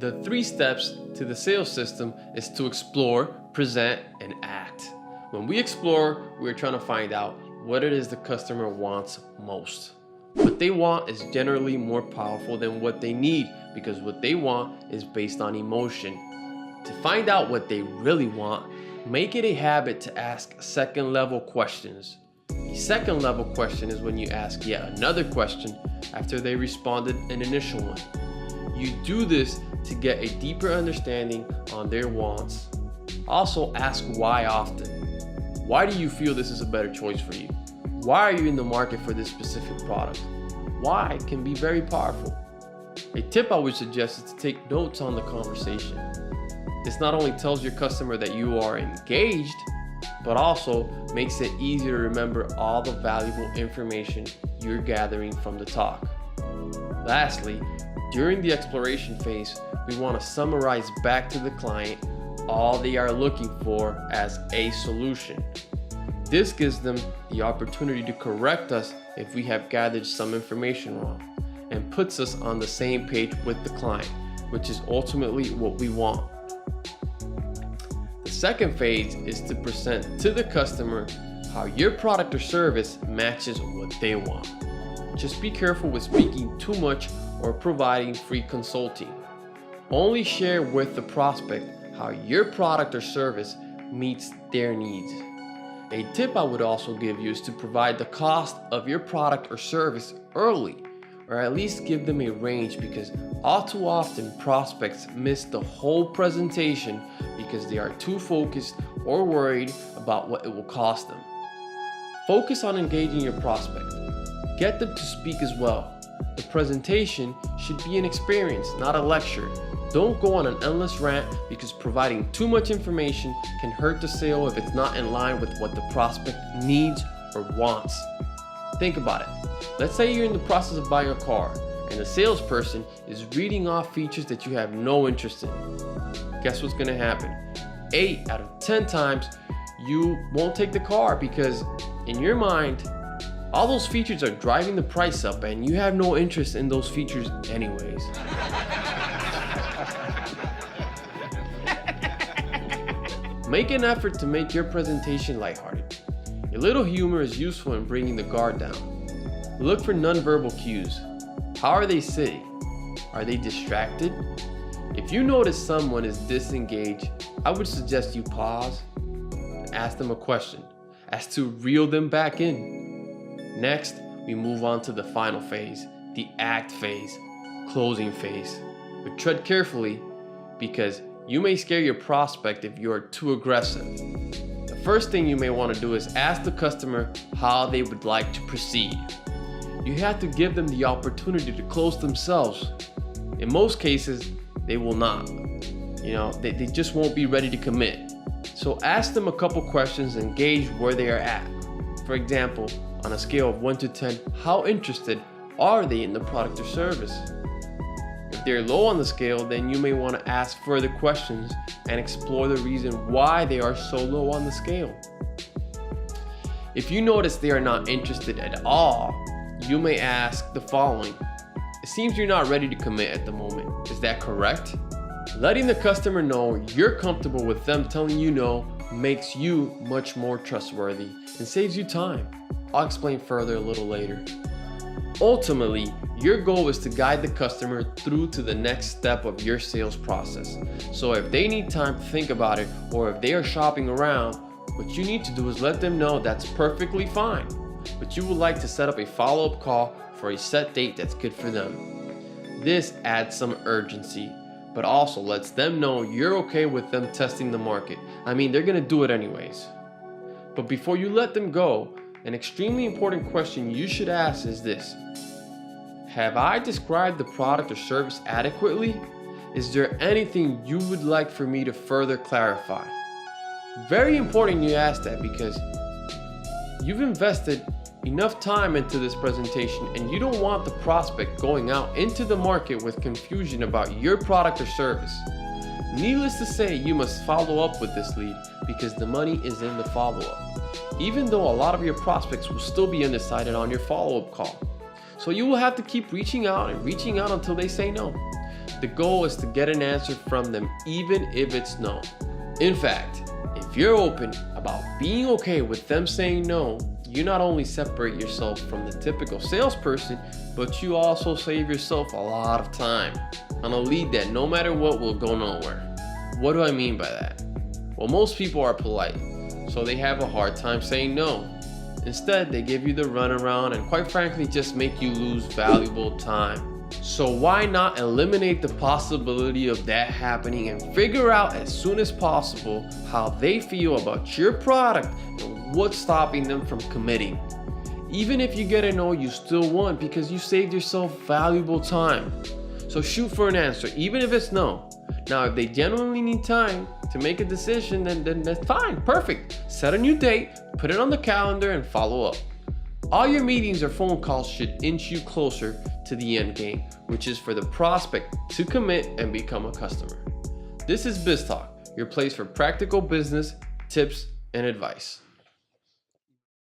The 3 steps to the sales system is to explore, present, and act. When we explore, we're trying to find out what it is the customer wants most. What they want is generally more powerful than what they need because what they want is based on emotion. To find out what they really want, make it a habit to ask second-level questions. The second-level question is when you ask yet another question after they responded an initial one. You do this to get a deeper understanding on their wants. Also ask why often. Why do you feel this is a better choice for you? Why are you in the market for this specific product? Why can be very powerful. A tip I would suggest is to take notes on the conversation. This not only tells your customer that you are engaged, but also makes it easier to remember all the valuable information you're gathering from the talk. Lastly, during the exploration phase, we want to summarize back to the client all they are looking for as a solution. This gives them the opportunity to correct us if we have gathered some information wrong and puts us on the same page with the client, which is ultimately what we want. The second phase is to present to the customer how your product or service matches what they want. Just be careful with speaking too much or providing free consulting. Only share with the prospect how your product or service meets their needs. A tip I would also give you is to provide the cost of your product or service early, or at least give them a range, because all too often prospects miss the whole presentation because they are too focused or worried about what it will cost them. Focus on engaging your prospect. Get them to speak as well. The presentation should be an experience, not a lecture. Don't go on an endless rant because providing too much information can hurt the sale if it's not in line with what the prospect needs or wants. Think about it. Let's say you're in the process of buying a car and the salesperson is reading off features that you have no interest in. Guess what's gonna happen? 8 out of 10 times you won't take the car because in your mind, all those features are driving the price up and you have no interest in those features anyways. Make an effort to make your presentation lighthearted. A little humor is useful in bringing the guard down. Look for nonverbal cues. How are they sitting? Are they distracted? If you notice someone is disengaged, I would suggest you pause and ask them a question as to reel them back in. Next, we move on to the final phase, the act phase, closing phase. But tread carefully because you may scare your prospect if you are too aggressive. The first thing you may want to do is ask the customer how they would like to proceed. You have to give them the opportunity to close themselves. In most cases, they will not. They just won't be ready to commit. So ask them a couple questions and gauge where they are at. For example, on a scale of 1 to 10, how interested are they in the product or service? If they're low on the scale, then you may want to ask further questions and explore the reason why they are so low on the scale. If you notice they are not interested at all, you may ask the following. It seems you're not ready to commit at the moment. Is that correct? Letting the customer know you're comfortable with them telling you no makes you much more trustworthy and saves you time. I'll explain further a little later. Ultimately, your goal is to guide the customer through to the next step of your sales process. So if they need time to think about it, or if they are shopping around, what you need to do is let them know that's perfectly fine, but you would like to set up a follow-up call for a set date that's good for them. This adds some urgency, but also lets them know you're okay with them testing the market. They're gonna do it anyways. But before you let them go, an extremely important question you should ask is this. Have I described the product or service adequately? Is there anything you would like for me to further clarify? Very important you ask that because you've invested enough time into this presentation and you don't want the prospect going out into the market with confusion about your product or service. Needless to say, you must follow up with this lead because the money is in the follow-up. Even though a lot of your prospects will still be undecided on your follow-up call. So you will have to keep reaching out until they say no. The goal is to get an answer from them even if it's no. In fact, if you're open about being okay with them saying no, you not only separate yourself from the typical salesperson, but you also save yourself a lot of time on a lead that no matter what will go nowhere. What do I mean by that? Well, most people are polite, so they have a hard time saying no. Instead, they give you the runaround and quite frankly just make you lose valuable time. So why not eliminate the possibility of that happening and figure out as soon as possible how they feel about your product and what's stopping them from committing. Even if you get a no, you still won because you saved yourself valuable time. So shoot for an answer, even if it's no. Now, if they genuinely need time to make a decision, then that's fine, perfect. Set a new date, put it on the calendar, and follow up. All your meetings or phone calls should inch you closer to the end game, which is for the prospect to commit and become a customer. This is BizTalk, your place for practical business tips and advice.